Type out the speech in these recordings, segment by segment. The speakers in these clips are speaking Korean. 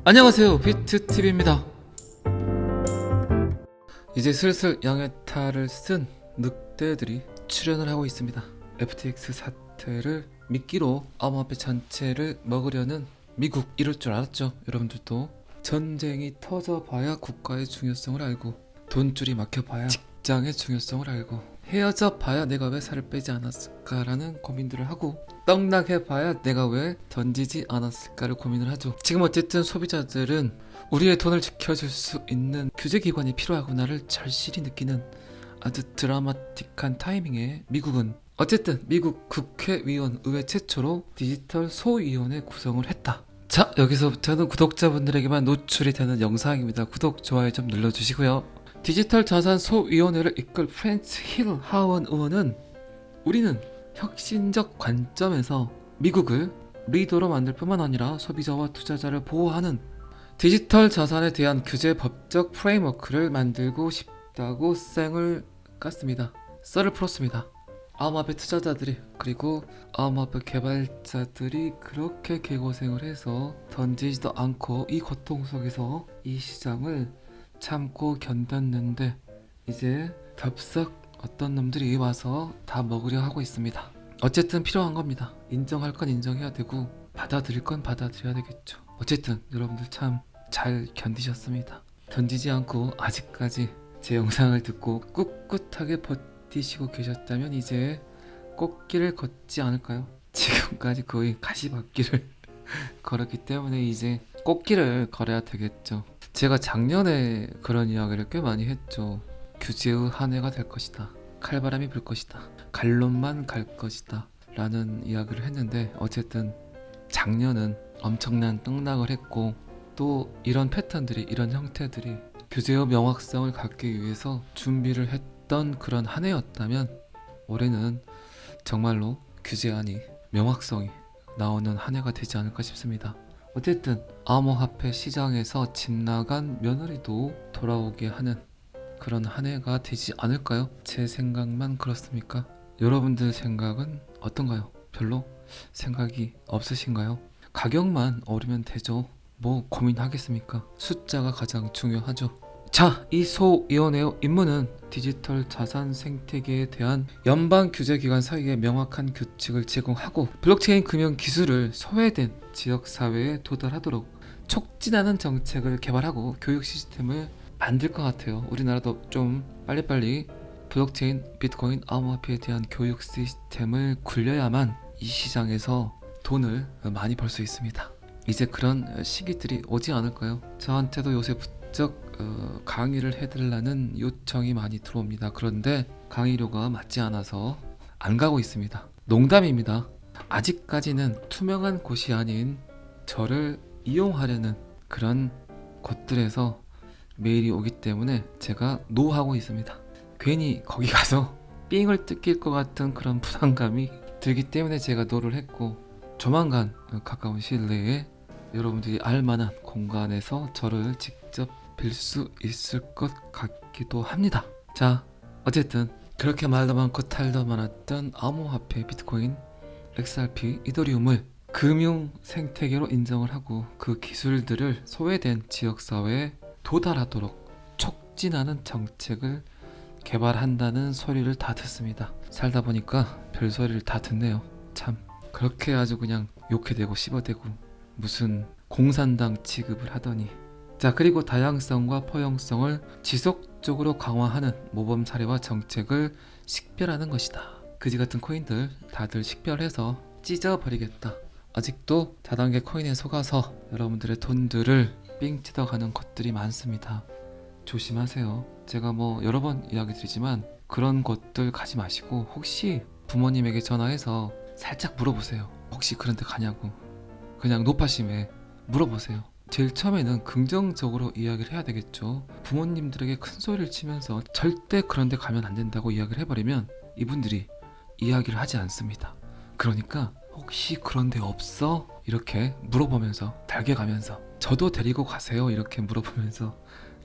안녕하세요, 비트TV입니다. 이제 슬슬 양해탈을 쓴 늑대들이 출연을 하고 있습니다. FTX 사태를 미끼로 암호화폐 전체를 먹으려는 미국, 이럴 줄 알았죠. 여러분들도 전쟁이 터져봐야 국가의 중요성을 알고, 돈줄이 막혀봐야 직장의 중요성을 알고, 헤어져 봐야 내가 왜 살을 빼지 않았을까라는 고민들을 하고, 떡락해봐야 내가 왜 던지지 않았을까를 고민을 하죠. 지금 어쨌든 소비자들은 우리의 돈을 지켜줄 수 있는 규제기관이 필요하구나를 절실히 느끼는 아주 드라마틱한 타이밍에 미국은 어쨌든 미국 국회의원 의회 최초로 디지털 소위원회 구성을 했다. 자, 여기서부터는 구독자분들에게만 노출이 되는 영상입니다. 구독, 좋아요 좀 눌러주시고요. 디지털 자산 소위원회를 이끌 프랜츠 힐 하원 의원은 우리는 혁신적 관점에서 미국을 리더로 만들 뿐만 아니라 소비자와 투자자를 보호하는 디지털 자산에 대한 규제 법적 프레임워크를 만들고 싶다고 쌩을 깠습니다. 썰을 풀었습니다. 암호화폐 투자자들이, 그리고 암호화폐 개발자들이 그렇게 개고생을 해서 던지지도 않고 이 고통 속에서 이 시장을 참고 견뎠는데 이제 덥석 어떤 놈들이 와서 다 먹으려 하고 있습니다. 어쨌든 필요한 겁니다. 인정할 건 인정해야 되고 받아들일 건 받아들여야 되겠죠. 어쨌든 여러분들 참 잘 견디셨습니다. 던지지 않고 아직까지 제 영상을 듣고 꿋꿋하게 버티시고 계셨다면 이제 꽃길을 걷지 않을까요? 지금까지 거의 가시밭길을 걸었기 때문에 이제 꽃길을 걸어야 되겠죠. 제가 작년에 그런 이야기를 꽤 많이 했죠. 규제의 한 해가 될 것이다. 칼바람이 불 것이다. 갈론만 갈 것이다. 라는 이야기를 했는데 어쨌든 작년은 엄청난 떡락을 했고, 또 이런 패턴들이, 이런 형태들이 규제의 명확성을 갖기 위해서 준비를 했던 그런 한 해였다면 올해는 정말로 규제안이, 명확성이 나오는 한 해가 되지 않을까 싶습니다. 어쨌든 암호화폐 시장에서 집 나간 며느리도 돌아오게 하는 그런 한 해가 되지 않을까요? 제 생각만 그렇습니까? 여러분들 생각은 어떤가요? 별로 생각이 없으신가요? 가격만 오르면 되죠. 뭐 고민하겠습니까? 숫자가 가장 중요하죠. 자, 이 소위원회의 임무는 디지털 자산 생태계에 대한 연방 규제기관 사이에 명확한 규칙을 제공하고 블록체인 금융 기술을 소외된 지역사회에 도달하도록 촉진하는 정책을 개발하고 교육 시스템을 만들 것 같아요. 우리나라도 좀 빨리빨리 블록체인, 비트코인, 암호화폐에 대한 교육 시스템을 굴려야만 이 시장에서 돈을 많이 벌 수 있습니다. 이제 그런 시기들이 오지 않을까요? 저한테도 요새 부쩍 강의를 해달라는 요청이 많이 들어옵니다. 그런데 강의료가 맞지 않아서 안 가고 있습니다. 농담입니다. 아직까지는 투명한 곳이 아닌 저를 이용하려는 그런 곳들에서 메일이 오기 때문에 제가 노하고 있습니다. 괜히 거기 가서 삥을 뜯길 것 같은 그런 부담감이 들기 때문에 제가 노를 했고, 조만간 가까운 시일 내에 여러분들이 알만한 공간에서 저를 직접 뵐 수 있을 것 같기도 합니다. 자, 어쨌든 그렇게 말도 많고 탈도 많았던 암호화폐, 비트코인, XRP, 이더리움을 금융 생태계로 인정을 하고 그 기술들을 소외된 지역사회에 도달하도록 촉진하는 정책을 개발한다는 소리를 다 듣습니다. 살다 보니까 별소리를 다 듣네요. 참, 그렇게 아주 그냥 욕해대고 씹어대고 무슨 공산당 취급을 하더니. 자, 그리고 다양성과 포용성을 지속적으로 강화하는 모범 사례와 정책을 식별하는 것이다. 그지같은 코인들 다들 식별해서 찢어버리겠다. 아직도 다단계 코인에 속아서 여러분들의 돈들을 삥 뜯어가는 곳들이 많습니다. 조심하세요. 제가 뭐 여러 번 이야기 드리지만 그런 곳들 가지 마시고 혹시 부모님에게 전화해서 살짝 물어보세요. 혹시 그런 데 가냐고. 그냥 노파심에 물어보세요. 제일 처음에는 긍정적으로 이야기를 해야 되겠죠. 부모님들에게 큰 소리를 치면서 절대 그런 데 가면 안 된다고 이야기를 해버리면 이분들이 이야기를 하지 않습니다. 그러니까 혹시 그런 데 없어? 이렇게 물어보면서 달겨가면서 저도 데리고 가세요 이렇게 물어보면서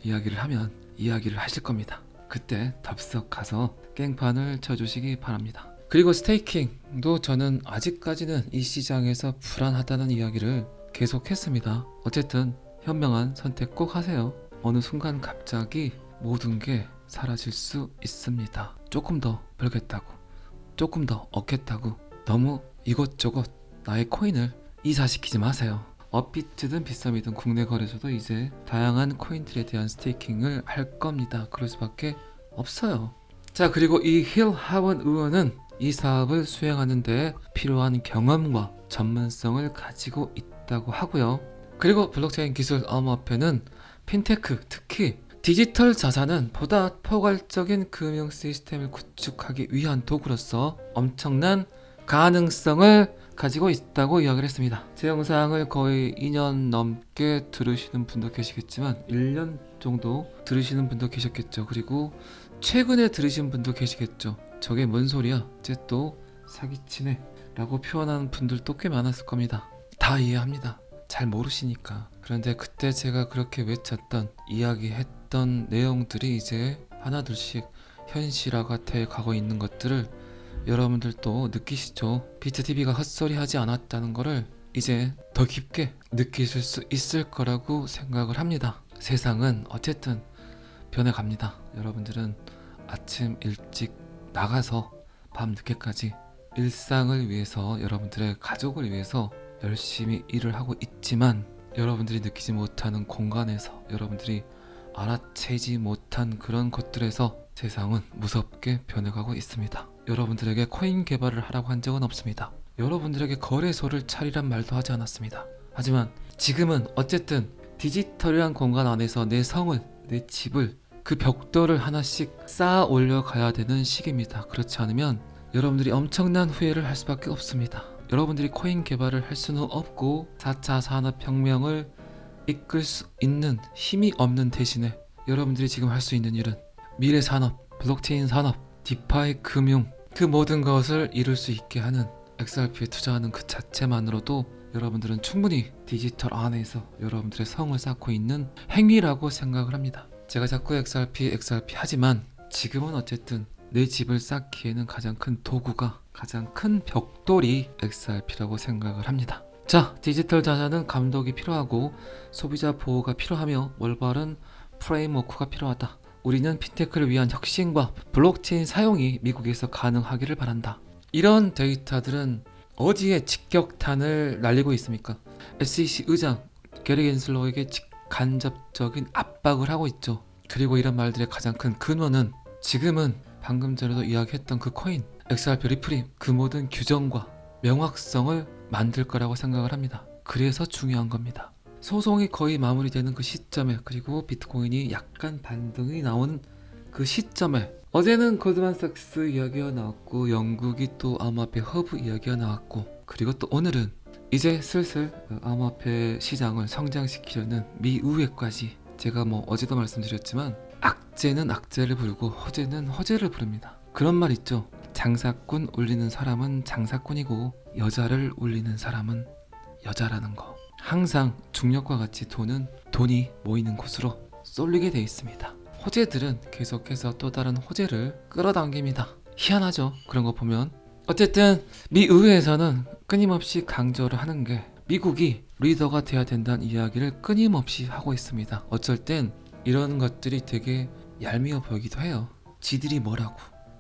이야기를 하면 이야기를 하실 겁니다. 그때 덥석 가서 깽판을 쳐주시기 바랍니다. 그리고 스테이킹도 저는 아직까지는 이 시장에서 불안하다는 이야기를 계속했습니다. 어쨌든 현명한 선택 꼭 하세요. 어느 순간 갑자기 모든 게 사라질 수 있습니다. 조금 더 벌겠다고, 조금 더 얻겠다고 너무 이것저것 나의 코인을 이사시키지 마세요. 업비트든 비썸이든 국내 거래소도 이제 다양한 코인들에 대한 스테이킹을 할 겁니다. 그럴 수밖에 없어요. 자, 그리고 이 힐 하원 의원은 이 사업을 수행하는 데 필요한 경험과 전문성을 가지고 있다고 하고요. 그리고 블록체인 기술 암호화폐는 핀테크, 특히 디지털 자산은 보다 포괄적인 금융 시스템을 구축하기 위한 도구로서 엄청난 가능성을 가지고 있다고 이야기를 했습니다. 제 영상을 거의 2년 넘게 들으시는 분도 계시겠지만 1년 정도 들으시는 분도 계셨겠죠. 그리고 최근에 들으신 분도 계시겠죠. 저게 뭔 소리야? 쟤 또 사기치네 라고 표현하는 분들도 꽤 많았을 겁니다. 다 이해합니다. 잘 모르시니까. 그런데 그때 제가 그렇게 외쳤던, 이야기했던 내용들이 이제 하나둘씩 현실화가 돼 가고 있는 것들을 여러분들도 느끼시죠. 비트TV가 헛소리 하지 않았다는 거를 이제 더 깊게 느끼실 수 있을 거라고 생각을 합니다. 세상은 어쨌든 변해갑니다. 여러분들은 아침 일찍 나가서 밤 늦게까지 일상을 위해서, 여러분들의 가족을 위해서 열심히 일을 하고 있지만 여러분들이 느끼지 못하는 공간에서, 여러분들이 알아채지 못한 그런 것들에서 세상은 무섭게 변해가고 있습니다. 여러분들에게 코인 개발을 하라고 한 적은 없습니다. 여러분들에게 거래소를 차리란 말도 하지 않았습니다. 하지만 지금은 어쨌든 디지털이란 공간 안에서 내 성을, 내 집을, 그 벽돌을 하나씩 쌓아 올려가야 되는 시기입니다. 그렇지 않으면 여러분들이 엄청난 후회를 할 수밖에 없습니다. 여러분들이 코인 개발을 할 수는 없고 4차 산업혁명을 이끌 수 있는 힘이 없는 대신에 여러분들이 지금 할 수 있는 일은 미래 산업, 블록체인 산업, 디파이 금융, 그 모든 것을 이룰 수 있게 하는 XRP에 투자하는 그 자체만으로도 여러분들은 충분히 디지털 안에서 여러분들의 성을 쌓고 있는 행위라고 생각을 합니다. 제가 자꾸 XRP 하지만 지금은 어쨌든 내 집을 쌓기에는 가장 큰 도구가, 가장 큰 벽돌이 XRP라고 생각을 합니다. 자, 디지털 자산은 감독이 필요하고 소비자 보호가 필요하며 올바른 프레임워크가 필요하다. 우리는 핀테크를 위한 혁신과 블록체인 사용이 미국에서 가능하기를 바란다. 이런 데이터들은 어디에 직격탄을 날리고 있습니까? SEC 의장 게리 겐슬러에게 간접적인 압박을 하고 있죠. 그리고 이런 말들의 가장 큰 근원은 지금은 방금 전에도 이야기했던 그 코인, XRP 리플이 그 모든 규정과 명확성을 만들 거라고 생각을 합니다. 그래서 중요한 겁니다. 소송이 거의 마무리되는 그 시점에, 그리고 비트코인이 약간 반등이 나오는 그 시점에, 어제는 골드만삭스 이야기가 나왔고 영국이 또 암호화폐 허브 이야기가 나왔고, 그리고 또 오늘은 이제 슬슬 암호화폐 시장을 성장시키려는 미의회까지, 제가 어제도 말씀드렸지만 악재는 악재를 부르고 허재는 허재를 부릅니다. 그런 말 있죠. 장사꾼 울리는 사람은 장사꾼이고 여자를 울리는 사람은 여자라는 거. 항상 중력과 같이 돈이 모이는 곳으로 쏠리게 돼 있습니다. 호재들은 계속해서 또 다른 호재를 끌어당깁니다. 희한하죠, 그런 거 보면. 어쨌든 미 의회에서는 끊임없이 강조를 하는 게 미국이 리더가 돼야 된다는 이야기를 끊임없이 하고 있습니다. 어쩔 땐 이런 것들이 되게 얄미워 보이기도 해요. 지들이 뭐라고,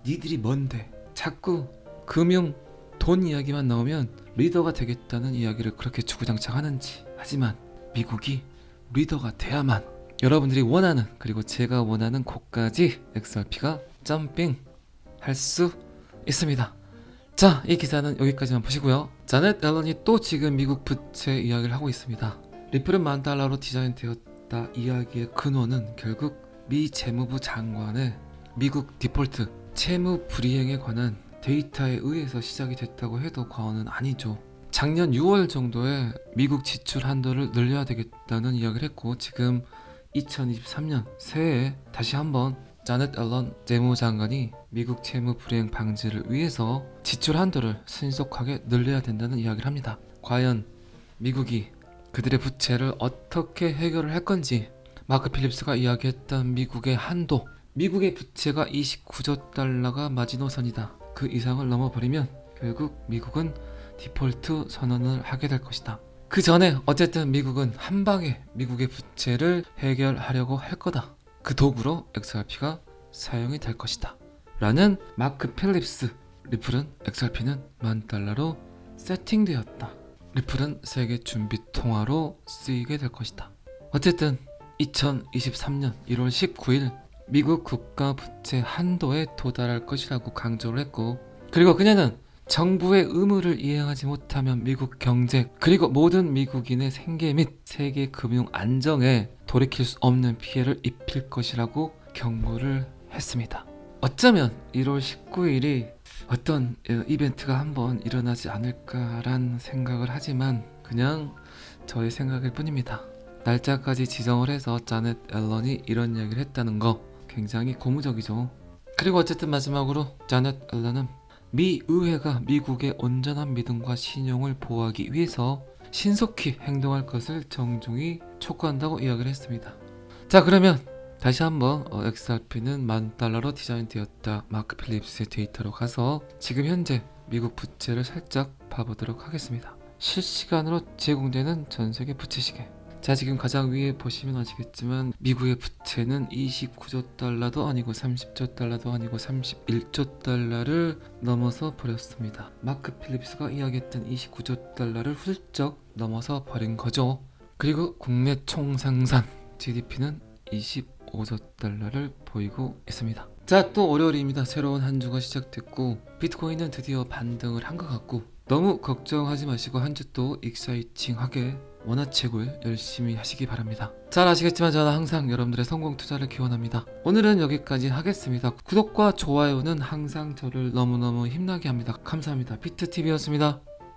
니들이 뭔데, 자꾸 금융, 돈 이야기만 나오면 리더가 되겠다는 이야기를 그렇게 주구장창 하는지. 하지만 미국이 리더가 돼야만 여러분들이 원하는, 그리고 제가 원하는 곳까지 XRP가 점핑 할 수 있습니다. 자, 이 기사는 여기까지만 보시고요. 자넷 앨런이 또 지금 미국 부채 이야기를 하고 있습니다. 리플은 $10,000로 디자인되었다 이야기의 근원은 결국 미 재무부 장관의 미국 디폴트, 채무 불이행에 관한 데이터에 의해서 시작이 됐다고 해도 과언은 아니죠. 작년 6월 정도에 미국 지출 한도를 늘려야 되겠다는 이야기를 했고, 지금 2023년 새해에 다시 한번 자넷 앨런 재무장관이 미국 채무 불이행 방지를 위해서 지출 한도를 신속하게 늘려야 된다는 이야기를 합니다. 과연 미국이 그들의 부채를 어떻게 해결을 할 건지, 마크 필립스가 이야기했던 미국의 한도, 미국의 부채가 29조 달러가 마지노선이다. 그 이상을 넘어버리면 결국 미국은 디폴트 선언을 하게 될 것이다. 그 전에 어쨌든 미국은 한 방에 미국의 부채를 해결하려고 할 거다. 그 도구로 XRP가 사용이 될 것이다. 라는 마크 필립스. 리플은 XRP는 $10,000로 세팅되었다. 리플은 세계 준비 통화로 쓰이게 될 것이다. 어쨌든 2023년 1월 19일 미국 국가 부채 한도에 도달할 것이라고 강조를 했고, 그리고 그녀는 정부의 의무를 이행하지 못하면 미국 경제 그리고 모든 미국인의 생계 및 세계 금융 안정에 돌이킬 수 없는 피해를 입힐 것이라고 경고를 했습니다. 어쩌면 1월 19일이 어떤 이벤트가 한번 일어나지 않을까란 생각을 하지만 그냥 저의 생각일 뿐입니다. 날짜까지 지정을 해서 자넷 앨런이 이런 이야기를 했다는 거 굉장히 고무적이죠. 그리고 어쨌든 마지막으로 자넷 앨런은 미 의회가 미국의 온전한 믿음과 신용을 보호하기 위해서 신속히 행동할 것을 정중히 촉구한다고 이야기를 했습니다. 자, 그러면 다시 한번 XRP는 $10,000로 디자인되었다. 마크 필립스의 데이터로 가서 지금 현재 미국 부채를 살짝 봐보도록 하겠습니다. 실시간으로 제공되는 전세계 부채 시계. 자, 지금 가장 위에 보시면 아시겠지만 미국의 부채는 29조 달러도 아니고 30조 달러도 아니고 31조 달러를 넘어서 버렸습니다. 마크 필립스가 이야기했던 29조 달러를 훌쩍 넘어서 버린 거죠. 그리고 국내 총생산 GDP는 25조 달러를 보이고 있습니다. 자, 또 월요일입니다. 새로운 한 주가 시작됐고 비트코인은 드디어 반등을 한 것 같고, 너무 걱정하지 마시고 한 주 또 익사이팅하게 원화채굴 열심히 하시기 바랍니다. 잘 아시겠지만 저는 항상 여러분들의 성공 투자를 기원합니다. 오늘은 여기까지 하겠습니다. 구독과 좋아요는 항상 저를 너무너무 힘나게 합니다. 감사합니다. 비트TV였습니다.